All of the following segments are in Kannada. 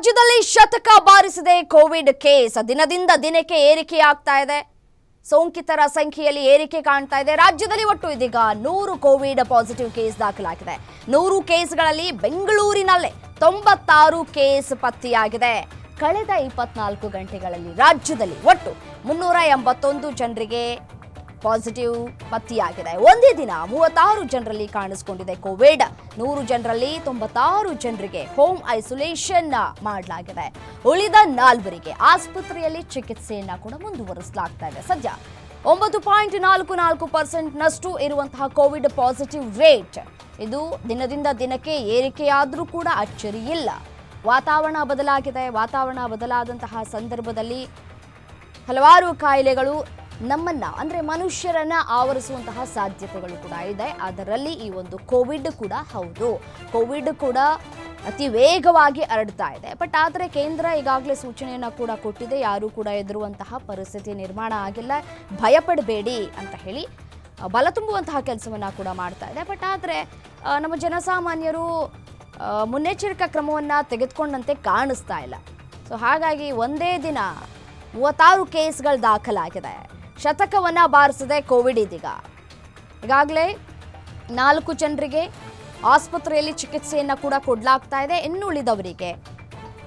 ರಾಜ್ಯದಲ್ಲಿ ಶತಕ ಬಾರಿಸಿದೆ ಕೋವಿಡ್ ಕೇಸ್ ದಿನದಿಂದ ದಿನಕ್ಕೆ ಏರಿಕೆಯಾಗ್ತಾ ಇದೆ. ಸೋಂಕಿತರ ಸಂಖ್ಯೆಯಲ್ಲಿ ಏರಿಕೆ ಕಾಣ್ತಾ ಇದೆ. ರಾಜ್ಯದಲ್ಲಿ ಒಟ್ಟು ಇದೀಗ 100 ಕೋವಿಡ್ ಪಾಸಿಟಿವ್ ಕೇಸ್ ದಾಖಲಾಗಿದೆ. 100 ಕೇಸ್ಗಳಲ್ಲಿ ಬೆಂಗಳೂರಿನಲ್ಲೇ 96 ಕೇಸ್ ಪತ್ತೆಯಾಗಿದೆ. ಕಳೆದ 24 ಗಂಟೆಗಳಲ್ಲಿ ರಾಜ್ಯದಲ್ಲಿ ಒಟ್ಟು 381 ಜನರಿಗೆ ಪಾಸಿಟಿವ್ ಪತ್ತೆಯಾಗಿದೆ. ಒಂದೇ ದಿನ 36 ಜನರಲ್ಲಿ ಕಾಣಿಸಿಕೊಂಡಿದೆ ಕೋವಿಡ್. 100 ಜನರಲ್ಲಿ 96 ಜನರಿಗೆ ಹೋಮ್ ಐಸೋಲೇಷನ್ ಮಾಡಲಾಗಿದೆ. ಉಳಿದ 4 ಆಸ್ಪತ್ರೆಯಲ್ಲಿ ಚಿಕಿತ್ಸೆಯನ್ನ ಕೂಡ ಮುಂದುವರಿಸಲಾಗ್ತಾ ಇದೆ. ಸದ್ಯ 9.44% ನಷ್ಟು ಇರುವಂತಹ ಕೋವಿಡ್ ಪಾಸಿಟಿವ್ ರೇಟ್. ಇದು ದಿನದಿಂದ ದಿನಕ್ಕೆ ಏರಿಕೆಯಾದರೂ ಕೂಡ ಅಚ್ಚರಿ ಇಲ್ಲ. ವಾತಾವರಣ ಬದಲಾಗಿದೆ. ವಾತಾವರಣ ಬದಲಾದಂತಹ ಸಂದರ್ಭದಲ್ಲಿ ಹಲವಾರು ಕಾಯಿಲೆಗಳು ನಮ್ಮನ್ನ ಅಂದ್ರೆ ಮನುಷ್ಯರನ್ನ ಆವರಿಸುವಂತಹ ಸಾಧ್ಯತೆಗಳು ಕೂಡ ಇದೆ. ಅದರಲ್ಲಿ ಈ ಒಂದು ಕೋವಿಡ್ ಕೂಡ ಹೌದು. ಕೋವಿಡ್ ಕೂಡ ಅತಿ ವೇಗವಾಗಿ ಹರಡ್ತಾ ಇದೆ. ಬಟ್ ಆದರೆ ಕೇಂದ್ರ ಈಗಾಗಲೇ ಸೂಚನೆಯನ್ನ ಕೂಡ ಕೊಟ್ಟಿದೆ. ಯಾರೂ ಕೂಡ ಹೆದರುವಂತಹ ಪರಿಸ್ಥಿತಿ ನಿರ್ಮಾಣ ಆಗಿಲ್ಲ. ಭಯಪಡಬೇಡಿ ಅಂತ ಹೇಳಿ ಬಲ ತುಂಬುವಂತಹ ಕೆಲಸವನ್ನ ಕೂಡ ಮಾಡ್ತಾ ಇದೆ. ಬಟ್ ಆದರೆ ನಮ್ಮ ಜನಸಾಮಾನ್ಯರು ಮುನ್ನೆಚ್ಚರಿಕಾ ಕ್ರಮವನ್ನ ತೆಗೆದುಕೊಂಡಂತೆ ಕಾಣಿಸ್ತಾ ಇಲ್ಲ. ಸೊ ಹಾಗಾಗಿ ಒಂದೇ ದಿನ 36 ಕೇಸ್ಗಳು ದಾಖಲಾಗಿದೆ. ಶತಕವನ್ನ ಬಾರಿಸಿದೆ ಕೋವಿಡ್. ಈಗಾಗಲೇ 4 ಜನರಿಗೆ ಆಸ್ಪತ್ರೆಯಲ್ಲಿ ಚಿಕಿತ್ಸೆಯನ್ನು ಕೂಡ ಕೊಡಲಾಗ್ತಾ ಇದೆ. ಇನ್ನು ಉಳಿದವರಿಗೆ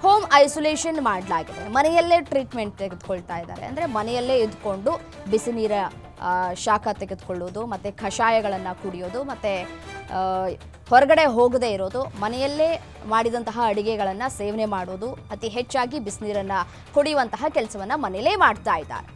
ಹೋಮ್ ಐಸೋಲೇಷನ್ ಮಾಡಲಾಗಿದೆ. ಮನೆಯಲ್ಲೇ ಟ್ರೀಟ್ಮೆಂಟ್ ತೆಗೆದುಕೊಳ್ತಾ ಇದ್ದಾರೆ. ಅಂದರೆ ಮನೆಯಲ್ಲೇ ಇದ್ಕೊಂಡು ಬಿಸಿ ನೀರ ಶಾಖ ತೆಗೆದುಕೊಳ್ಳೋದು, ಮತ್ತು ಕಷಾಯಗಳನ್ನು ಕುಡಿಯೋದು, ಮತ್ತು ಹೊರಗಡೆ ಹೋಗದೇ ಇರೋದು, ಮನೆಯಲ್ಲೇ ಮಾಡಿದಂತಹ ಅಡುಗೆಗಳನ್ನು ಸೇವನೆ ಮಾಡೋದು, ಅತಿ ಹೆಚ್ಚಾಗಿ ಬಿಸಿನೀರನ್ನು ಕುಡಿಯುವಂತಹ ಕೆಲಸವನ್ನು ಮನೆಯಲ್ಲೇ ಮಾಡ್ತಾ ಇದ್ದಾರೆ.